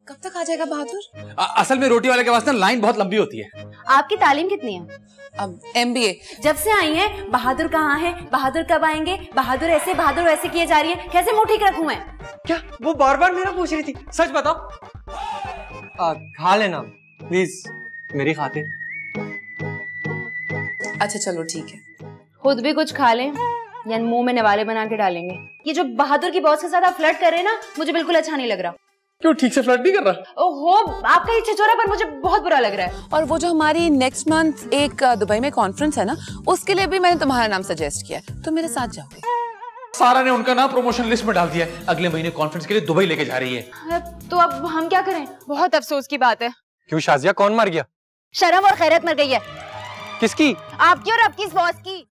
कब तक आ जाएगा बहादुर? असल में रोटी वाले के पास ना लाइन बहुत लंबी होती है। आपकी तालीम कितनी है? अब MBA। जब से आई हैं बहादुर कहाँ है, बहादुर कब आएंगे, बहादुर ऐसे बहादुर वैसे किए जा रही है, कैसे मुंह ठीक रखूं मैं? क्या वो बार बार मेरा पूछ रही थी? सच बताओ। खा लेना प्लीज मेरी खातिर। अच्छा चलो ठीक है। खुद भी कुछ खा लें या मुंह में निवाले बना के डालेंगे। ये जो बहादुर की बॉस के साथ आप फ्लर्ट कर रहे हैं ना, मुझे बिल्कुल अच्छा नहीं लग रहा। क्यों, ठीक से फ्लर्ट नहीं कर रहा? ओहो, आपका ये छिछोरापन मुझे बहुत बुरा लग रहा है। और वो जो हमारी नेक्स्ट मंथ एक दुबई में कॉन्फ्रेंस है ना, उसके लिए भी मैंने तुम्हारा नाम सजेस्ट किया है, तो मेरे साथ जाओगे? सारा ने उनका नाम प्रमोशन लिस्ट में डाल दिया है, अगले महीने कॉन्फ्रेंस के लिए दुबई लेके जा रही है। तो अब हम क्या करें? बहुत अफसोस की बात है। क्यों शाजिया, कौन मर गया? शर्म और खैरत मर गई है। किसकी? आपकी और आपकी इस बॉस की।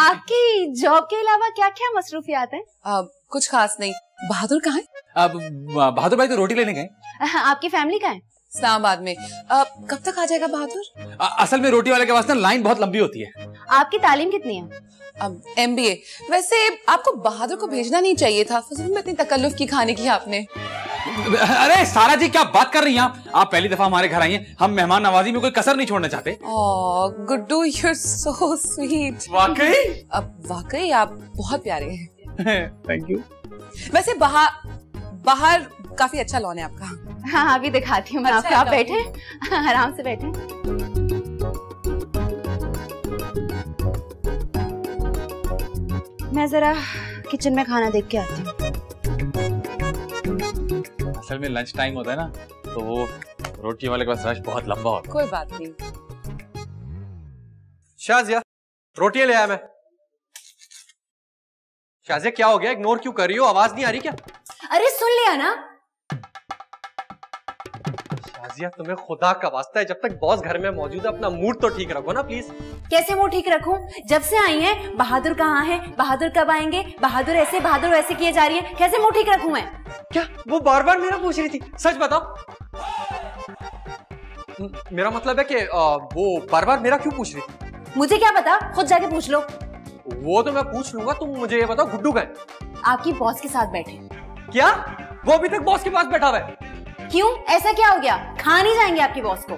आपकी जॉब के अलावा क्या क्या मसरूफियात हैं? कुछ खास नहीं। बहादुर कहाँ है? अब बहादुर भाई तो रोटी लेने गए। आपकी फैमिली कहाँ है? इस्लामाबाद में। कब तक आ जाएगा बहादुर? असल में रोटी वाले के पास ना लाइन बहुत लंबी होती है। आपकी तालीम कितनी है? अब MBA। वैसे आपको बहादुर को भेजना नहीं चाहिए था, फजूल में इतनी तकल्लुफ की खाने की आपने। अरे सारा जी, क्या बात कर रही हैं आप पहली दफा हमारे घर आई हैं, हम मेहमान नवाजी में कोई कसर नहीं छोड़ना चाहते। Oh Guddu, you are so sweet. वाकई? अब वाकई आप बहुत प्यारे हैं। Thank you. वैसे बाहर काफी अच्छा लॉन है आपका। हाँ, अभी दिखाती हूँ मैं आपको। आप बैठे, आराम से बैठे। मैं जरा किचन में खाना देख के आती हूँ। असल में लंच टाइम होता है ना, तो वो रोटी वाले के पास रश बहुत लंबा होता है। कोई बात नहीं। शाजिया, रोटियां ले आया मैं। शाजिया क्या हो गया, इग्नोर क्यों कर रही हो? आवाज नहीं आ रही क्या? अरे सुन लिया ना। शाजिया तुम्हें खुदा का वास्ता है, जब तक बॉस घर में मौजूद है अपना मूड तो ठीक रखो ना प्लीज। कैसे मुंह ठीक रखूं? जब से आई हैं बहादुर कहाँ है, बहादुर कब आएंगे, बहादुर ऐसे बहादुर वैसे किए जा रही है, कैसे मुंह ठीक रखूं मैं? क्या वो बार बार मेरा पूछ रही थी? सच बताओ। मेरा मतलब है कि वो बार बार मेरा क्यों पूछ रही थी? मुझे क्या पता, खुद जाके पूछ लो। वो तो मैं पूछ लूंगा, तुम मुझे ये बताओ गुड्डू का है? आपकी बॉस के साथ बैठे। क्या वो अभी तक बॉस के पास बैठा हुआ है? क्यों, ऐसा क्या हो गया? खा नहीं जाएंगे आपकी बॉस को?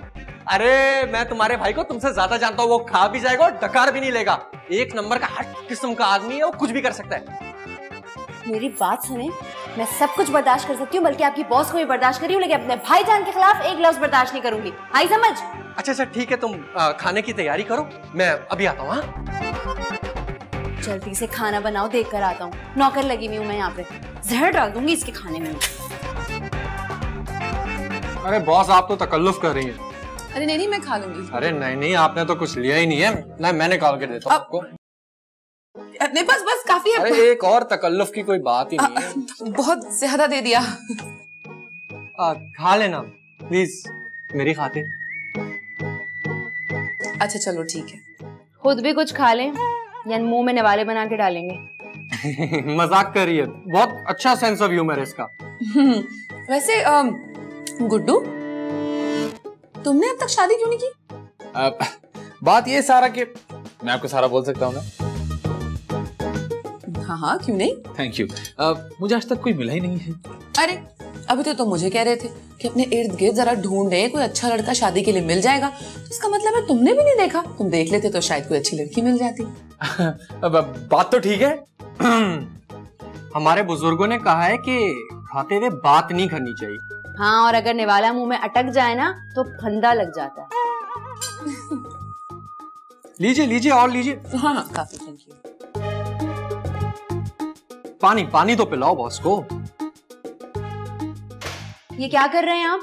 अरे मैं तुम्हारे भाई को तुमसे ज्यादा जानता हूँ, वो खा भी जाएगा और डकार भी नहीं लेगा। एक नंबर का हर किस्म का आदमी है, वो कुछ भी कर सकता है। मेरी बात सुने, मैं सब कुछ बर्दाश्त कर सकती हूँ, बल्कि आपकी बॉस को भी बर्दाश्त कर रही हूँ, लेकिन अपने भाईजान के खिलाफ एक लफ्ज बर्दाश्त नहीं करूंगी। आई समझ? अच्छा ठीक है, तुम खाने की तैयारी करो, मैं अभी आता हूँ। जल्दी से खाना बनाओ, देख कर आता हूँ। नौकर लगी हुई हूँ मैं यहाँ पे, जहर डाल दूंगी इसके खाने में। अरे बॉस, आप तो तकल्लुफ कर रही हैं। अरे नहीं, मैं खा लूंगी। अरे नहीं, आपने तो कुछ लिया ही नहीं है। नहीं, मैं निकाल के देता हूँ आपको। नहीं, बस काफी है। अरे एक और तकल्लुफ की कोई बात ही नहीं है। बहुत ज्यादा दे दिया। खा लेना प्लीज मेरी खातिर। अच्छा चलो ठीक है। खुद भी कुछ खा लें या मुंह में निवाले बना के डालेंगे। मजाक कर रही है, बहुत अच्छा सेंस ऑफ ह्यूमर है इसका। वैसे गुड्डू, तुमने अब तक शादी क्यों नहीं की? बात ये सारा कि मैं आपको सारा बोल सकता हूँ ना? हाँ, क्यों नहीं? Thank you. मुझे आज तक कोई मिला ही नहीं है। अरे अभी तो तुम मुझे कह रहे थे कि अपने इर्द गिर्द जरा ढूंढे, कोई अच्छा लड़का शादी के लिए मिल जाएगा। तो इसका मतलब है तुमने भी नहीं देखा। तुम देख लेते तो शायद कोई अच्छी लड़की मिल जाती। बात तो ठीक है। हमारे बुजुर्गों ने कहा है कि खाते हुए बात नहीं करनी चाहिए। हाँ, और अगर निवाला मुंह में अटक जाए ना तो फंदा लग जाता है। लीजिए और लीजिए। हाँ, काफी, थैंक यू। पानी तो पिलाओ बॉस को। ये क्या कर रहे हैं आप?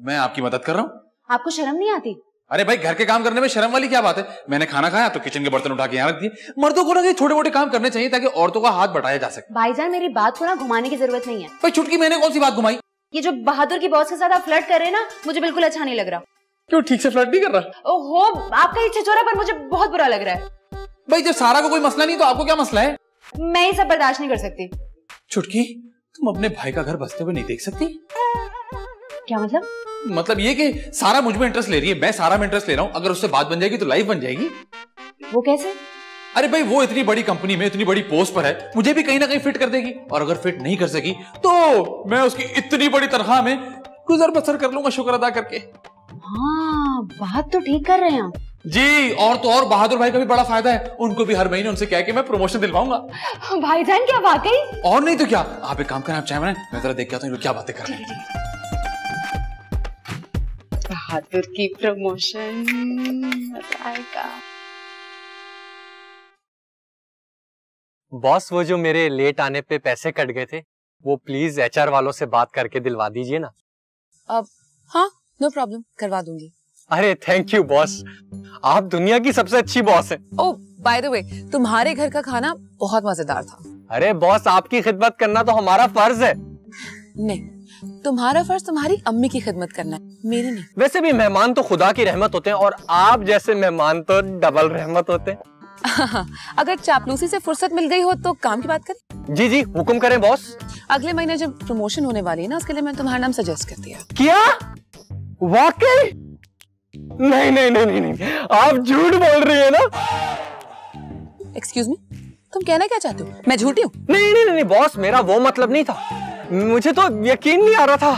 मैं आपकी मदद कर रहा हूँ। आपको शर्म नहीं आती? अरे भाई, घर के काम करने में शर्म वाली क्या बात है? मैंने खाना खाया तो किचन के बर्तन उठा के यहाँ रख दिए। मर्दों को ना छोटे मोटे काम करने चाहिए ताकि औरतों का हाथ बढ़ाया जा सके। भाईजान, मेरी बात को ना घुमाने की जरूरत नहीं है। भाई चुटकी मैंने कौन सी बात घुमाई? ये जो बहादुर की बॉस के साथ आप फ्लर्ट कर रहे हैं ना, मुझे बिल्कुल अच्छा नहीं लग रहा। क्यों, ठीक से फ्लर्ट नहीं कर रहा? ओहो, आपका ये छिछोरापन मुझे बहुत बुरा लग रहा है। भाई जब सारा को कोई मसला नहीं तो आपको क्या मसला है? मैं ये सब बर्दाश्त नहीं कर सकती। चुटकी, तुम अपने भाई का घर बसते हुए नहीं देख सकती? क्या मतलब? मतलब ये कि सारा मुझ में इंटरेस्ट ले रही है, मैं सारा में इंटरेस्ट ले रहा हूँ। अगर उससे बात बन जाएगी तो लाइफ बन जाएगी। वो कैसे? अरे भाई, वो इतनी बड़ी कंपनी में इतनी बड़ी पोस्ट पर है, मुझे भी कहीं ना कहीं फिट कर देगी। और अगर फिट नहीं कर सकी तो मैं उसकी इतनी बड़ी तनख्वाह में गुजर बसर कर लूंगा शुक्र अदा करके। हाँ, बात तो ठीक कर रहे हैं आप जी। और तो और बहादुर भाई का भी बड़ा फायदा है, उनको भी हर महीने उनसे कह के मैं प्रमोशन दिलवाऊंगा। भाईजान, क्या वाकई? और नहीं तो क्या। आप एक काम करें, आप चाय बनाएं, मैं जरा देख के आता हूँ क्या बातें कर रहे हैं। बहादुर की प्रमोशन, मजा आएगा। बॉस, वो जो मेरे लेट आने पे पैसे कट गए थे, वो प्लीज HR वालों से बात करके दिलवा दीजिए ना। अब हाँ, नो प्रॉब्लम, करवा दूंगी। अरे थैंक यू बॉस, आप दुनिया की सबसे अच्छी बॉस हैं। ओह बाय द वे, तुम्हारे घर का खाना बहुत मजेदार था। अरे बॉस, आपकी खिदमत करना तो हमारा फर्ज है। नहीं, तुम्हारा फर्ज तुम्हारी अम्मी की खिदमत करना है, मेरी नहीं। वैसे भी मेहमान तो खुदा की रहमत होते हैं, और आप जैसे मेहमान तो डबल रहमत होते हैं। अगर चापलूसी से फुर्सत मिल गई हो तो काम की बात करें। जी जी, हुक्म करें बॉस। अगले महीने जब प्रमोशन होने वाली है ना, उसके लिए मैं तुम्हारा नाम सजेस्ट कर दिया। क्या? वाकई? नहीं नहीं नहीं नहीं नहीं, आप झूठ बोल रही है ना? एक्सक्यूज मी, तुम कहना क्या चाहते हो? मैं झूठी हूँ? नहीं नहीं नहीं बॉस, मेरा वो मतलब नहीं था, मुझे तो यकीन नहीं आ रहा था।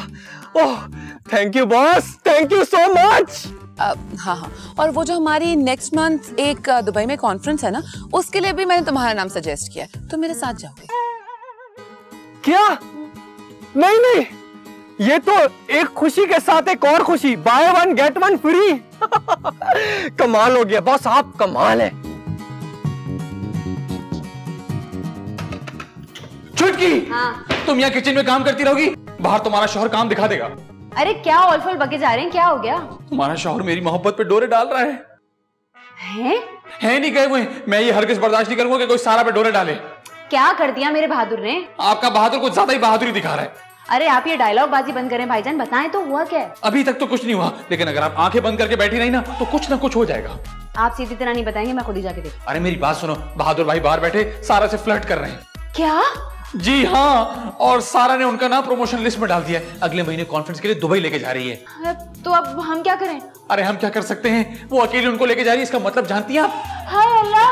Oh thank you boss, thank you so much. हाँ हाँ, और वो जो हमारी नेक्स्ट मंथ एक दुबई में कॉन्फ्रेंस है ना, उसके लिए भी मैंने तुम्हारा नाम सजेस्ट किया है, तो मेरे साथ जाओगे? क्या? नहीं नहीं, ये तो एक खुशी के साथ एक और खुशी, by one get one free. कमाल हो गया बॉस, आप कमाल है। चुटकी, हाँ। तुम यहाँ किचन में काम करती रहोगी, बाहर तुम्हारा शौहर काम दिखा देगा। अरे क्या ऑलफल बके जा रहे हैं, क्या हो गया? तुम्हारा शौहर मेरी मोहब्बत पे डोरे डाल रहा है। हैं? नहीं गए हुए, मैं ये हरगिज़ बर्दाश्त नहीं करूंगा कि कोई सारा पे डोरे डाले। क्या कर दिया मेरे बहादुर ने? आपका बहादुर कुछ ज्यादा ही बहादुरी दिखा रहा है। अरे आप ये डायलॉग बाजी बंद करें भाईजान, बताएं तो हुआ क्या है? अभी तक तो कुछ नहीं हुआ, लेकिन अगर आप आंखें बंद करके बैठी रही ना तो कुछ ना कुछ हो जाएगा। आप सीधी तरह नहीं बताएंगे, मैं खुद ही जाके देख। अरे मेरी बात सुनो, बहादुर भाई बाहर बैठे सारा से फ्लर्ट कर रहे हैं। क्या? जी हाँ, और सारा ने उनका नाम प्रमोशन लिस्ट में डाल दिया है। अगले महीने कॉन्फ्रेंस के लिए दुबई लेके जा रही है। तो अब हम क्या करें? अरे हम क्या कर सकते हैं, वो अकेले उनको लेके जा रही है, इसका मतलब जानती हैं आप? हाय अल्लाह,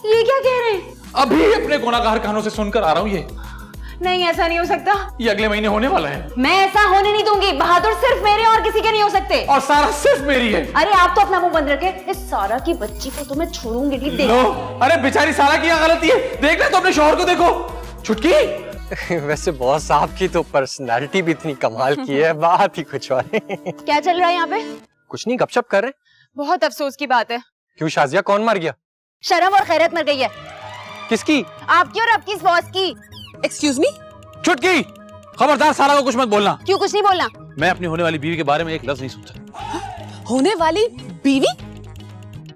ये क्या कह रहे हैं? अभी अपने गुनाहगार कानों से सुनकर आ रहा हूँ ये। नहीं, ऐसा नहीं हो सकता। ये अगले महीने होने वाला है। मैं ऐसा होने नहीं दूंगी। बहादुर सिर्फ मेरे और किसी के नहीं हो सकते। और सारा सिर्फ मेरी है। अरे आप तो अपना मुंह बंद रखे, इस सारा की बच्ची को तो मैं छोड़ूंगी नहीं। देखो, अरे बेचारी सारा की यहाँ गलती है, देखना तो अपने शौहर को देखो। छुटकी। वैसे बॉस, आपकी तो पर्सनालिटी भी इतनी कमाल की है, बात ही कुछ और है। क्या चल रहा है यहाँ पे? कुछ नहीं, गपशप कर रहे हैं। बहुत अफसोस की बात है। क्यों शाजिया, कौन मार गया? शर्म और खैरत मर गई है। किसकी? आपकी और आपकी इस बॉस की। Excuse me. छुटकी, खबरदार सारा को कुछ मत बोलना। क्यों कुछ नहीं बोलना? मैं अपनी होने वाली बीवी के बारे में एक लफ्ज नहीं सोच सकता। होने वाली बीवी?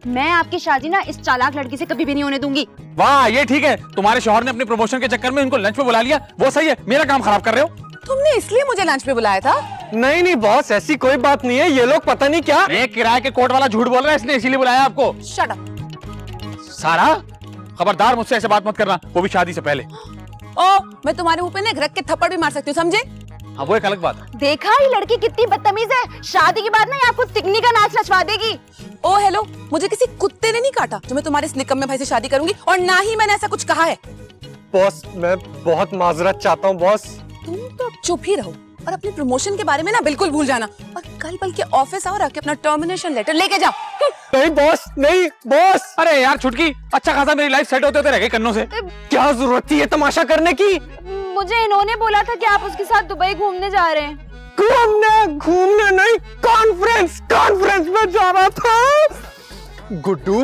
मैं आपकी शादी ना इस चालाक लड़की से कभी भी नहीं होने दूंगी। वाह, ये ठीक है, तुम्हारे शौहर ने अपने प्रमोशन के चक्कर में इनको लंच पे बुला लिया, वो सही है। मेरा काम खराब कर रहे हो। तुमने इसलिए मुझे लंच पे बुलाया था? नहीं नहीं बॉस, ऐसी कोई बात नहीं है, ये लोग पता नहीं क्या। एक किराए के कोट वाला झूठ बोल रहा है, इसलिए इसीलिए बुलाया आपको। Shut up. सारा, खबरदार मुझसे ऐसे बात मत करना, वो भी शादी से पहले। ओ, मैं तुम्हारे मुंह पे ना रख के थप्पड़ भी मार सकती हूँ, समझे? हाँ, वो एक अलग बात। देखा ये लड़की कितनी बदतमीज है। शादी के बाद ना ये आपको तिकनी का नाच नचवा देगी। ओ हेलो, मुझे किसी कुत्ते ने नहीं काटा जो मैं तुम्हारे इस निकम्मे भाई से शादी करूंगी, और ना ही मैंने ऐसा कुछ कहा है। बॉस, मैं बहुत माजरत चाहता हूँ बॉस। तुम तो अब चुप ही रहो और अपनी प्रमोशन के बारे में ना बिल्कुल भूल जाना, और कल बल्कि ऑफिस आओ, रख के अपना टर्मिनेशन लेटर लेके जाओ। नहीं बॉस, नहीं बॉस। अरे यार छुटकी, अच्छा खासा मेरी लाइफ सेट होते रह गई कन्नों से। क्या जरूरत थी ये तमाशा करने की? मुझे इन्होंने बोला था कि आप उसके साथ दुबई घूमने जा रहे हैं। घूमने नहीं, कॉन्फ्रेंस में जा रहा था। गुड्डू,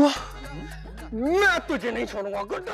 मैं तुझे नहीं छोड़ूंगा गुड्डू।